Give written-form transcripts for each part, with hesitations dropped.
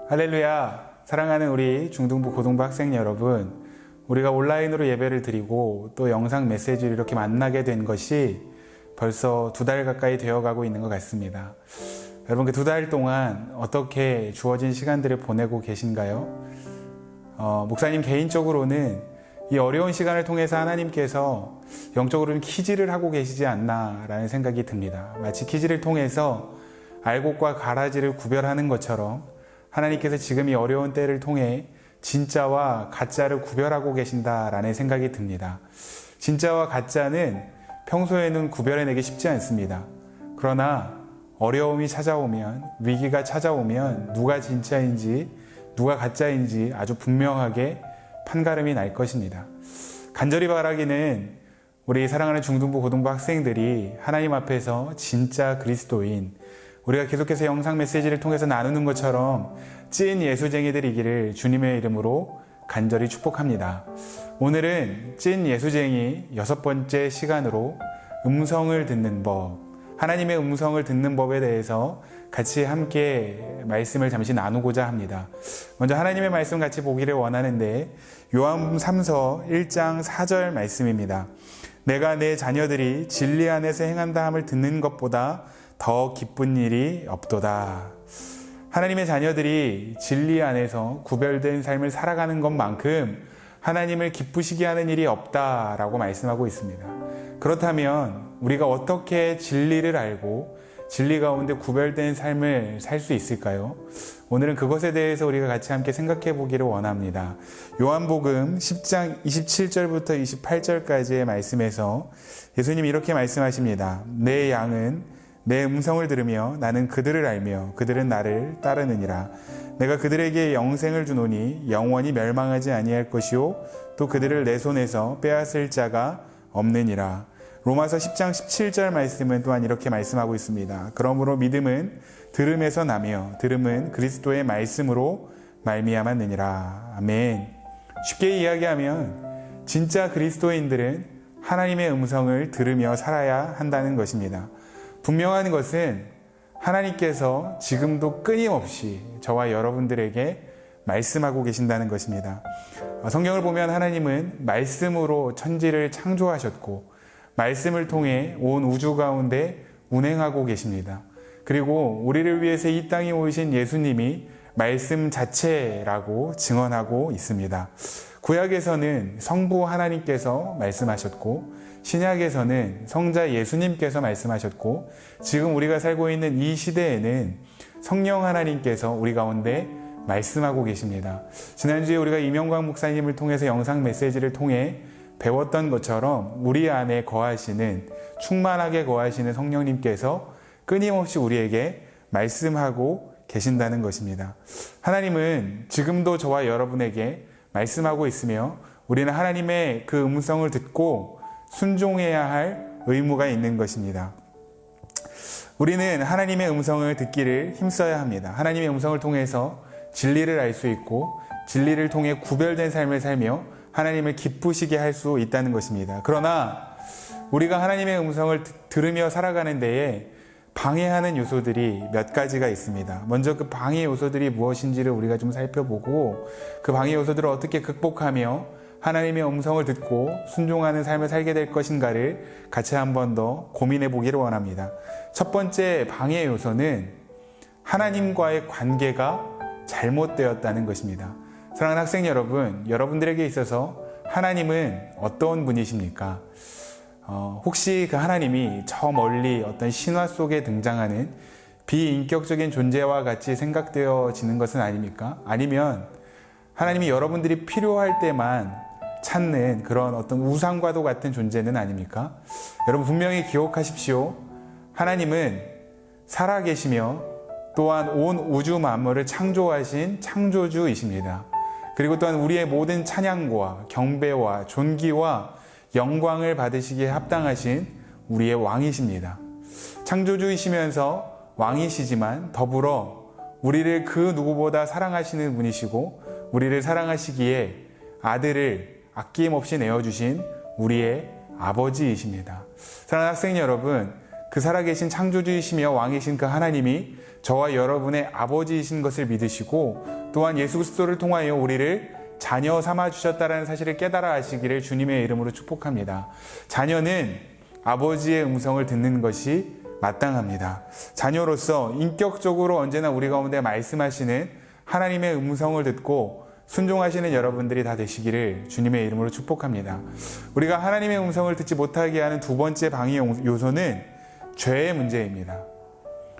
할렐루야! 사랑하는 우리 중등부 고등부 학생 여러분, 우리가 온라인으로 예배를 드리고 또 영상 메시지를 이렇게 만나게 된 것이 벌써 2달 가까이 되어가고 있는 것 같습니다. 여러분, 그 2달 동안 어떻게 주어진 시간들을 보내고 계신가요? 목사님 개인적으로는 이 어려운 시간을 통해서 하나님께서 영적으로는 키질을 하고 계시지 않나라는 생각이 듭니다. 마치 키질을 통해서 알곡과 가라지를 구별하는 것처럼 하나님께서 지금 이 어려운 때를 통해 진짜와 가짜를 구별하고 계신다라는 생각이 듭니다. 진짜와 가짜는 평소에는 구별해내기 쉽지 않습니다. 그러나 어려움이 찾아오면, 위기가 찾아오면 누가 진짜인지 누가 가짜인지 아주 분명하게 판가름이 날 것입니다. 간절히 바라기는 우리 사랑하는 중등부 고등부 학생들이 하나님 앞에서 진짜 그리스도인, 우리가 계속해서 영상 메시지를 통해서 나누는 것처럼 찐 예수쟁이들이기를 주님의 이름으로 간절히 축복합니다. 오늘은 찐 예수쟁이 6번째 시간으로 음성을 듣는 법, 하나님의 음성을 듣는 법에 대해서 같이 함께 말씀을 잠시 나누고자 합니다. 먼저 하나님의 말씀 같이 보기를 원하는데 요한 3서 1장 4절 말씀입니다. 내가 내 자녀들이 진리 안에서 행한다 함을 듣는 것보다 더 기쁜 일이 없도다. 하나님의 자녀들이 진리 안에서 구별된 삶을 살아가는 것만큼 하나님을 기쁘시게 하는 일이 없다라고 말씀하고 있습니다. 그렇다면 우리가 어떻게 진리를 알고 진리 가운데 구별된 삶을 살 수 있을까요? 오늘은 그것에 대해서 우리가 같이 함께 생각해 보기를 원합니다. 요한복음 10장 27절부터 28절까지의 말씀에서 예수님이 이렇게 말씀하십니다. 내 양은 내 음성을 들으며 나는 그들을 알며 그들은 나를 따르느니라. 내가 그들에게 영생을 주노니 영원히 멸망하지 아니할 것이요 또 그들을 내 손에서 빼앗을 자가 없느니라. 로마서 10장 17절 말씀은 또한 이렇게 말씀하고 있습니다. 그러므로 믿음은 들음에서 나며 들음은 그리스도의 말씀으로 말미암았느니라. 아멘. 쉽게 이야기하면 진짜 그리스도인들은 하나님의 음성을 들으며 살아야 한다는 것입니다. 분명한 것은 하나님께서 지금도 끊임없이 저와 여러분들에게 말씀하고 계신다는 것입니다. 성경을 보면 하나님은 말씀으로 천지를 창조하셨고 말씀을 통해 온 우주 가운데 운행하고 계십니다. 그리고 우리를 위해서 이 땅에 오신 예수님이 말씀 자체라고 증언하고 있습니다. 구약에서는 성부 하나님께서 말씀하셨고 신약에서는 성자 예수님께서 말씀하셨고 지금 우리가 살고 있는 이 시대에는 성령 하나님께서 우리 가운데 말씀하고 계십니다. 지난주에 우리가 이명광 목사님을 통해서 영상 메시지를 통해 배웠던 것처럼 우리 안에 거하시는, 충만하게 거하시는 성령님께서 끊임없이 우리에게 말씀하고 계신다는 것입니다. 하나님은 지금도 저와 여러분에게 말씀하고 있으며 우리는 하나님의 그 음성을 듣고 순종해야 할 의무가 있는 것입니다. 우리는 하나님의 음성을 듣기를 힘써야 합니다. 하나님의 음성을 통해서 진리를 알 수 있고 진리를 통해 구별된 삶을 살며 하나님을 기쁘시게 할 수 있다는 것입니다. 그러나 우리가 하나님의 음성을 들으며 살아가는 데에 방해하는 요소들이 몇 가지가 있습니다. 먼저 그 방해 요소들이 무엇인지를 우리가 좀 살펴보고 그 방해 요소들을 어떻게 극복하며 하나님의 음성을 듣고 순종하는 삶을 살게 될 것인가를 같이 한 번 더 고민해 보기를 원합니다. 첫 번째 방해 요소는 하나님과의 관계가 잘못되었다는 것입니다. 사랑하는 학생 여러분, 여러분들에게 있어서 하나님은 어떤 분이십니까? 혹시 그 하나님이 저 멀리 어떤 신화 속에 등장하는 비인격적인 존재와 같이 생각되어지는 것은 아닙니까? 아니면 하나님이 여러분들이 필요할 때만 찾는 그런 어떤 우상과도 같은 존재는 아닙니까? 여러분 분명히 기억하십시오. 하나님은 살아계시며 또한 온 우주 만물을 창조하신 창조주이십니다. 그리고 또한 우리의 모든 찬양과 경배와 존귀와 영광을 받으시기에 합당하신 우리의 왕이십니다. 창조주이시면서 왕이시지만 더불어 우리를 그 누구보다 사랑하시는 분이시고 우리를 사랑하시기에 아들을 아낌없이 내어주신 우리의 아버지이십니다. 사랑하는 학생 여러분, 그 살아계신 창조주이시며 왕이신 그 하나님이 저와 여러분의 아버지이신 것을 믿으시고 또한 예수 그리스도를 통하여 우리를 자녀 삼아 주셨다는 사실을 깨달아 하시기를 주님의 이름으로 축복합니다. 자녀는 아버지의 음성을 듣는 것이 마땅합니다. 자녀로서 인격적으로 언제나 우리 가운데 말씀하시는 하나님의 음성을 듣고 순종하시는 여러분들이 다 되시기를 주님의 이름으로 축복합니다. 우리가 하나님의 음성을 듣지 못하게 하는 두 번째 방해 요소는 죄의 문제입니다.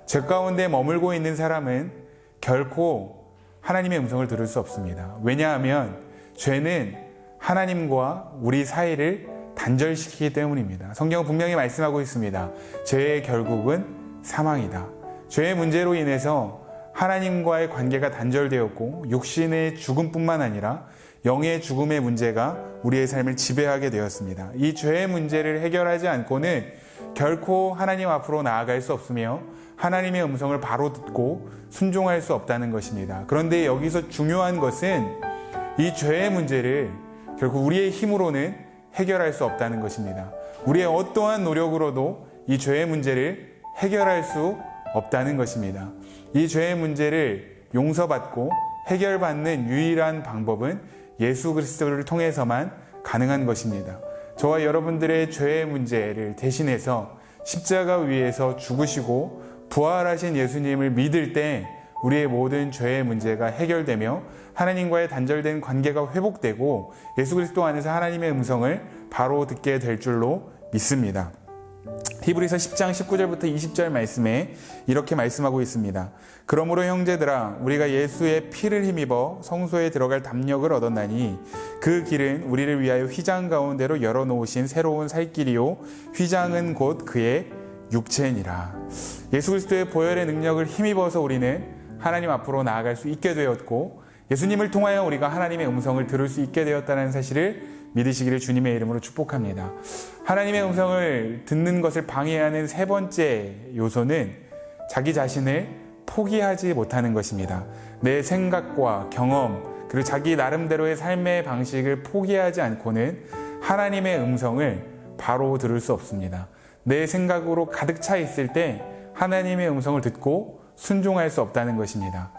죄 가운데 머물고 있는 사람은 결코 하나님의 음성을 들을 수 없습니다. 왜냐하면 죄는 하나님과 우리 사이를 단절시키기 때문입니다. 성경은 분명히 말씀하고 있습니다. 죄의 결국은 사망이다. 죄의 문제로 인해서 하나님과의 관계가 단절되었고 육신의 죽음뿐만 아니라 영의 죽음의 문제가 우리의 삶을 지배하게 되었습니다. 이 죄의 문제를 해결하지 않고는 결코 하나님 앞으로 나아갈 수 없으며 하나님의 음성을 바로 듣고 순종할 수 없다는 것입니다. 그런데 여기서 중요한 것은 이 죄의 문제를 결국 우리의 힘으로는 해결할 수 없다는 것입니다. 우리의 어떠한 노력으로도 이 죄의 문제를 해결할 수 없다는 것입니다. 이 죄의 문제를 용서받고 해결받는 유일한 방법은 예수 그리스도를 통해서만 가능한 것입니다. 저와 여러분들의 죄의 문제를 대신해서 십자가 위에서 죽으시고 부활하신 예수님을 믿을 때 우리의 모든 죄의 문제가 해결되며 하나님과의 단절된 관계가 회복되고 예수 그리스도 안에서 하나님의 음성을 바로 듣게 될 줄로 믿습니다. 히브리서 10장 19절부터 20절 말씀에 이렇게 말씀하고 있습니다. 그러므로 형제들아 우리가 예수의 피를 힘입어 성소에 들어갈 담력을 얻었나니 그 길은 우리를 위하여 휘장 가운데로 열어놓으신 새로운 살 길이요 휘장은 곧 그의 육체니라. 예수 그리스도의 보혈의 능력을 힘입어서 우리는 하나님 앞으로 나아갈 수 있게 되었고 예수님을 통하여 우리가 하나님의 음성을 들을 수 있게 되었다는 사실을 믿으시기를 주님의 이름으로 축복합니다. 하나님의 음성을 듣는 것을 방해하는 세 번째 요소는 자기 자신을 포기하지 못하는 것입니다. 내 생각과 경험 그리고 자기 나름대로의 삶의 방식을 포기하지 않고는 하나님의 음성을 바로 들을 수 없습니다. 내 생각으로 가득 차 있을 때 하나님의 음성을 듣고 순종할 수 없다는 것입니다.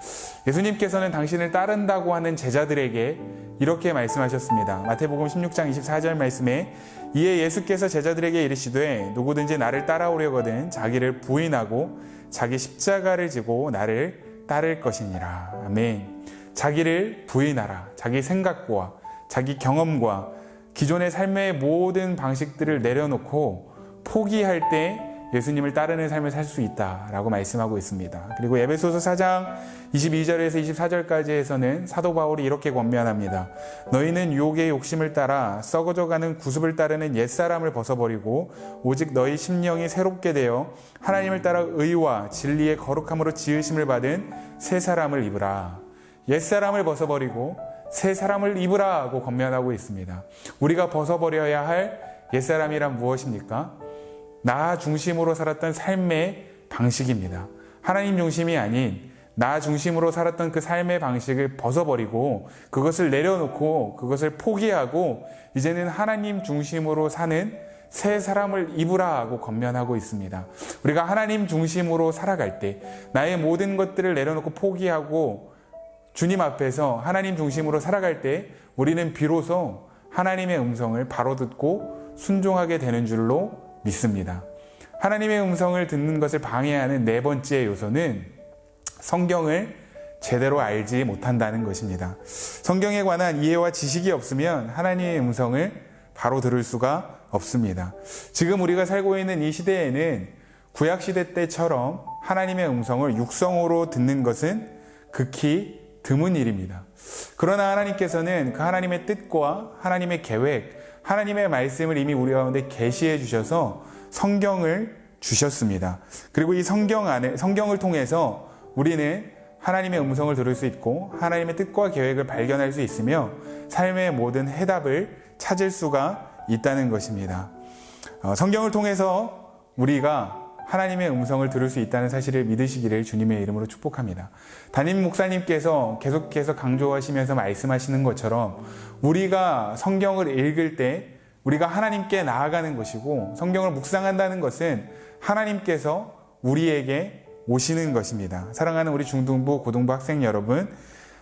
예수님께서는 당신을 따른다고 하는 제자들에게 이렇게 말씀하셨습니다. 마태복음 16장 24절 말씀에 이에 예수께서 제자들에게 이르시되 누구든지 나를 따라오려거든 자기를 부인하고 자기 십자가를 지고 나를 따를 것이니라. 아멘. 자기를 부인하라. 자기 생각과 자기 경험과 기존의 삶의 모든 방식들을 내려놓고 포기할 때 예수님을 따르는 삶을 살 수 있다라고 말씀하고 있습니다. 그리고 에베소서 4장 22절에서 24절까지에서는 사도 바울이 이렇게 권면합니다. 너희는 유혹의 욕심을 따라 썩어져가는 구습을 따르는 옛사람을 벗어버리고 오직 너희 심령이 새롭게 되어 하나님을 따라 의와 진리의 거룩함으로 지으심을 받은 새 사람을 입으라. 옛사람을 벗어버리고 새 사람을 입으라 하고 권면하고 있습니다. 우리가 벗어버려야 할 옛사람이란 무엇입니까? 나 중심으로 살았던 삶의 방식입니다. 하나님 중심이 아닌 나 중심으로 살았던 그 삶의 방식을 벗어버리고 그것을 내려놓고 그것을 포기하고 이제는 하나님 중심으로 사는 새 사람을 입으라 하고 권면하고 있습니다. 우리가 하나님 중심으로 살아갈 때 나의 모든 것들을 내려놓고 포기하고 주님 앞에서 하나님 중심으로 살아갈 때 우리는 비로소 하나님의 음성을 바로 듣고 순종하게 되는 줄로 믿습니다. 하나님의 음성을 듣는 것을 방해하는 네 번째 요소는 성경을 제대로 알지 못한다는 것입니다. 성경에 관한 이해와 지식이 없으면 하나님의 음성을 바로 들을 수가 없습니다. 지금 우리가 살고 있는 이 시대에는 구약시대 때처럼 하나님의 음성을 육성으로 듣는 것은 극히 드문 일입니다. 그러나 하나님께서는 그 하나님의 뜻과 하나님의 계획, 하나님의 말씀을 이미 우리 가운데 계시해 주셔서 성경을 주셨습니다. 그리고 이 성경을 통해서 우리는 하나님의 음성을 들을 수 있고 하나님의 뜻과 계획을 발견할 수 있으며 삶의 모든 해답을 찾을 수가 있다는 것입니다. 성경을 통해서 우리가 하나님의 음성을 들을 수 있다는 사실을 믿으시기를 주님의 이름으로 축복합니다. 담임 목사님께서 계속해서 강조하시면서 말씀하시는 것처럼 우리가 성경을 읽을 때 우리가 하나님께 나아가는 것이고, 성경을 묵상한다는 것은 하나님께서 우리에게 오시는 것입니다. 사랑하는 우리 중등부, 고등부 학생 여러분,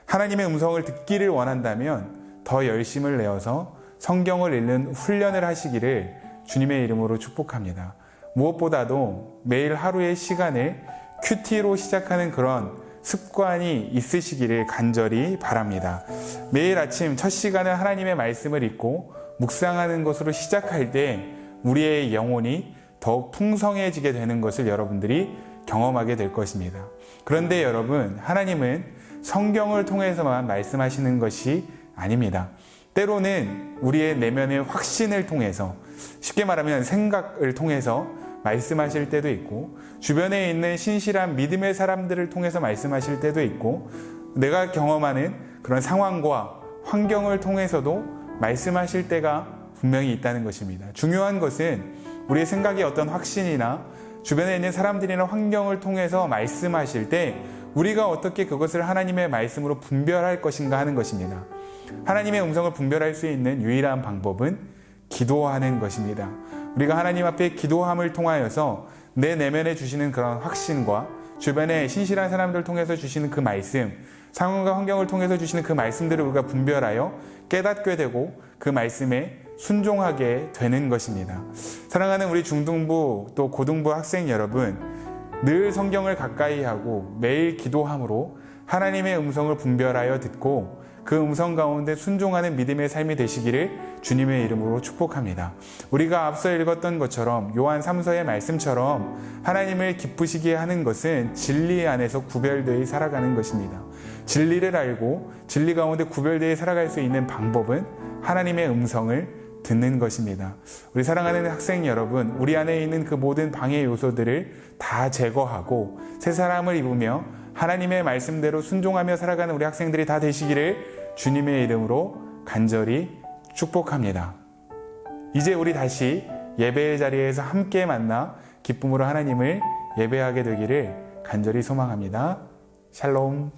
하나님의 음성을 듣기를 원한다면 더 열심을 내어서 성경을 읽는 훈련을 하시기를 주님의 이름으로 축복합니다. 무엇보다도 매일 하루의 시간을 큐티로 시작하는 그런 습관이 있으시기를 간절히 바랍니다. 매일 아침 첫 시간을 하나님의 말씀을 읽고 묵상하는 것으로 시작할 때 우리의 영혼이 더욱 풍성해지게 되는 것을 여러분들이 경험하게 될 것입니다. 그런데 여러분, 하나님은 성경을 통해서만 말씀하시는 것이 아닙니다. 때로는 우리의 내면의 확신을 통해서, 쉽게 말하면 생각을 통해서 말씀하실 때도 있고, 주변에 있는 신실한 믿음의 사람들을 통해서 말씀하실 때도 있고, 내가 경험하는 그런 상황과 환경을 통해서도 말씀하실 때가 분명히 있다는 것입니다. 중요한 것은 우리의 생각의 어떤 확신이나 주변에 있는 사람들이나 환경을 통해서 말씀하실 때 우리가 어떻게 그것을 하나님의 말씀으로 분별할 것인가 하는 것입니다. 하나님의 음성을 분별할 수 있는 유일한 방법은 기도하는 것입니다. 우리가 하나님 앞에 기도함을 통하여서 내 내면에 주시는 그런 확신과 주변에 신실한 사람들을 통해서 주시는 그 말씀, 상황과 환경을 통해서 주시는 그 말씀들을 우리가 분별하여 깨닫게 되고 그 말씀에 순종하게 되는 것입니다. 사랑하는 우리 중등부 또 고등부 학생 여러분, 늘 성경을 가까이 하고 매일 기도함으로 하나님의 음성을 분별하여 듣고 그 음성 가운데 순종하는 믿음의 삶이 되시기를 주님의 이름으로 축복합니다. 우리가 앞서 읽었던 것처럼 요한 3서의 말씀처럼 하나님을 기쁘시게 하는 것은 진리 안에서 구별되어 살아가는 것입니다. 진리를 알고 진리 가운데 구별되어 살아갈 수 있는 방법은 하나님의 음성을 듣는 것입니다. 우리 사랑하는 학생 여러분, 우리 안에 있는 그 모든 방해 요소들을 다 제거하고 새 사람을 입으며 하나님의 말씀대로 순종하며 살아가는 우리 학생들이 다 되시기를 주님의 이름으로 간절히 축복합니다. 이제 우리 다시 예배의 자리에서 함께 만나 기쁨으로 하나님을 예배하게 되기를 간절히 소망합니다. 샬롬.